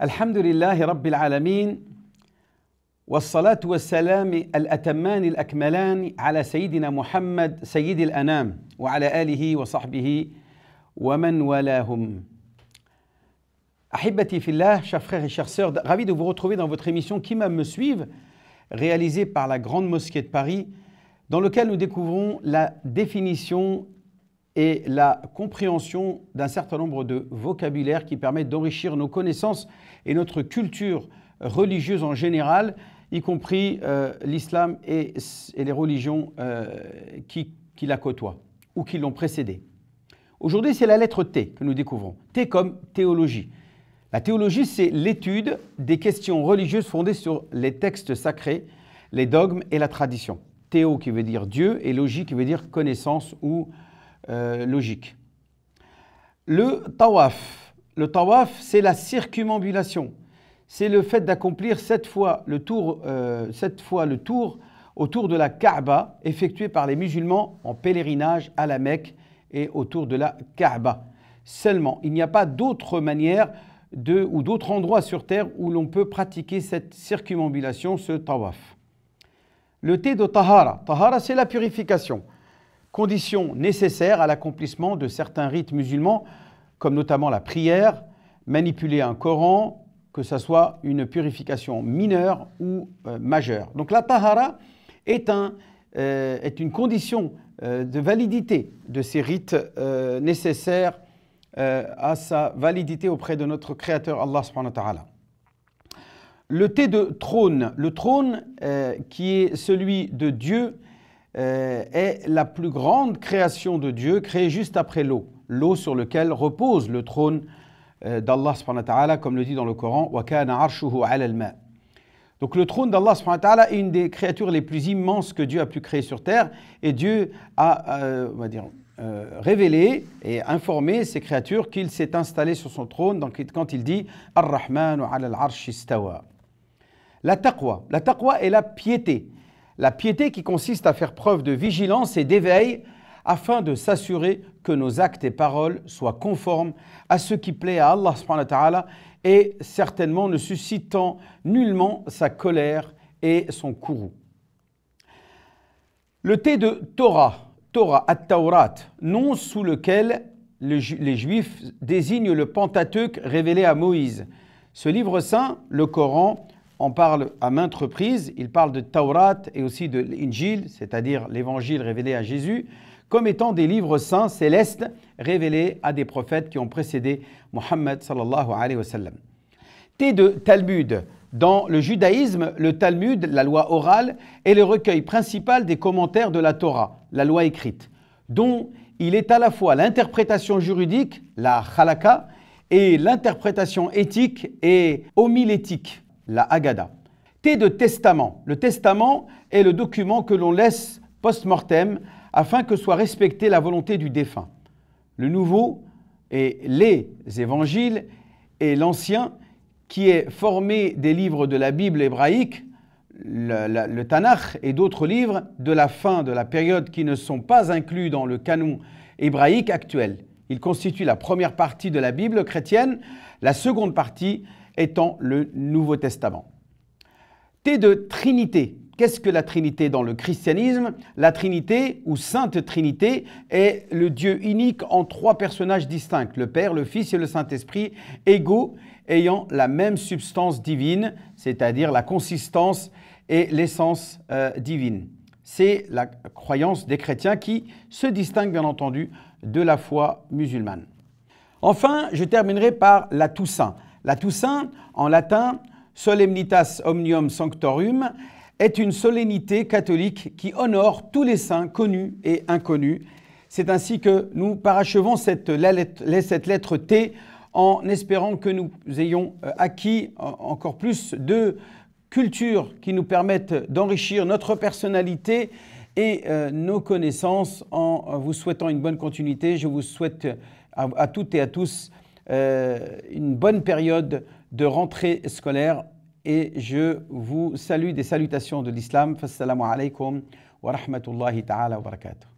الحمد لله رب العالمين والصلاة والسلام الأتمان الأكملان على سيدنا محمد سيد الأنام وعلى آله وصحبه ومن والاهم. Ahibati fillah, chers frères et chères sœurs, ravi de vous retrouver dans votre émission Qui me suivent, réalisée par la Grande Mosquée de Paris, dans lequel nous découvrons la définition et la compréhension d'un certain nombre de vocabulaires qui permettent d'enrichir nos connaissances et notre culture religieuse en général, y compris l'islam et les religions qui la côtoient ou qui l'ont précédée. Aujourd'hui, c'est la lettre T que nous découvrons. T comme théologie. La théologie, c'est l'étude des questions religieuses fondées sur les textes sacrés, les dogmes et la tradition. Théo qui veut dire Dieu et logie qui veut dire connaissance ou logique. Le tawaf, c'est la circumambulation. C'est le fait d'accomplir 7 fois le tour autour de la Kaaba, effectué par les musulmans en pèlerinage à la Mecque et autour de la Kaaba. Seulement, il n'y a pas d'autre manière ou d'autres endroits sur terre où l'on peut pratiquer cette circumambulation, ce tawaf. Le T de tahara. Tahara, c'est la purification. Condition nécessaire à l'accomplissement de certains rites musulmans, comme notamment la prière, manipuler un Coran, que ce soit une purification mineure ou majeure. Donc la tahara est une condition de validité de ces rites nécessaires à sa validité auprès de notre Créateur Allah subhanahu wa ta'ala. Le T de trône. Le trône qui est celui de Dieu est la plus grande création de Dieu, créée juste après l'eau. L'eau sur laquelle repose le trône d'Allah subhanahu wa ta'ala, comme le dit dans le Coran, wa kana arshuhu ala al-ma. Donc le trône d'Allah subhanahu wa ta'ala est une des créatures les plus immenses que Dieu a pu créer sur terre, et Dieu a révélé et informé ces créatures qu'il s'est installé sur son trône quand il dit Ar-Rahmanu ala al-arsh istawa. La taqwa est la piété. La piété qui consiste à faire preuve de vigilance et d'éveil afin de s'assurer que nos actes et paroles soient conformes à ce qui plaît à Allah subhanahu wa ta'ala et certainement ne suscitant nullement sa colère et son courroux. Le T de Torah, at-Tawrat, nom sous lequel les Juifs désignent le Pentateuque révélé à Moïse. Ce livre saint, le Coran, en parle à maintes reprises. Il parle de Taurat et aussi de l'Injil, c'est-à-dire l'évangile révélé à Jésus, comme étant des livres saints célestes révélés à des prophètes qui ont précédé Muhammad sallallahu alayhi wa sallam. T de Talmud. Dans le judaïsme, le Talmud, la loi orale, est le recueil principal des commentaires de la Torah, la loi écrite, dont il est à la fois l'interprétation juridique, la halakha, et l'interprétation éthique et homilétique, la Haggadah. T de testament. Le testament est le document que l'on laisse post-mortem afin que soit respectée la volonté du défunt. Le nouveau et les évangiles et l'ancien qui est formé des livres de la Bible hébraïque, le Tanakh et d'autres livres de la fin de la période qui ne sont pas inclus dans le canon hébraïque actuel. Il constitue la première partie de la Bible chrétienne, la seconde partie étant le Nouveau Testament. T de Trinité. Qu'est-ce que la Trinité dans le christianisme? La Trinité, ou Sainte Trinité, est le Dieu unique en 3 personnages distincts, le Père, le Fils et le Saint-Esprit, égaux, ayant la même substance divine, c'est-à-dire la consistance et l'essence divine. C'est la croyance des chrétiens qui se distingue bien entendu de la foi musulmane. Enfin, je terminerai par la Toussaint. La Toussaint, en latin, Solemnitas Omnium Sanctorum, est une solennité catholique qui honore tous les saints connus et inconnus. C'est ainsi que nous parachevons cette lettre T en espérant que nous ayons acquis encore plus de culture qui nous permettent d'enrichir notre personnalité et nos connaissances. En vous souhaitant une bonne continuité, je vous souhaite à toutes et à tous une bonne période de rentrée scolaire et je vous salue des salutations de l'islam. Assalamu alaikum wa rahmatullahi ta'ala wa barakatuh.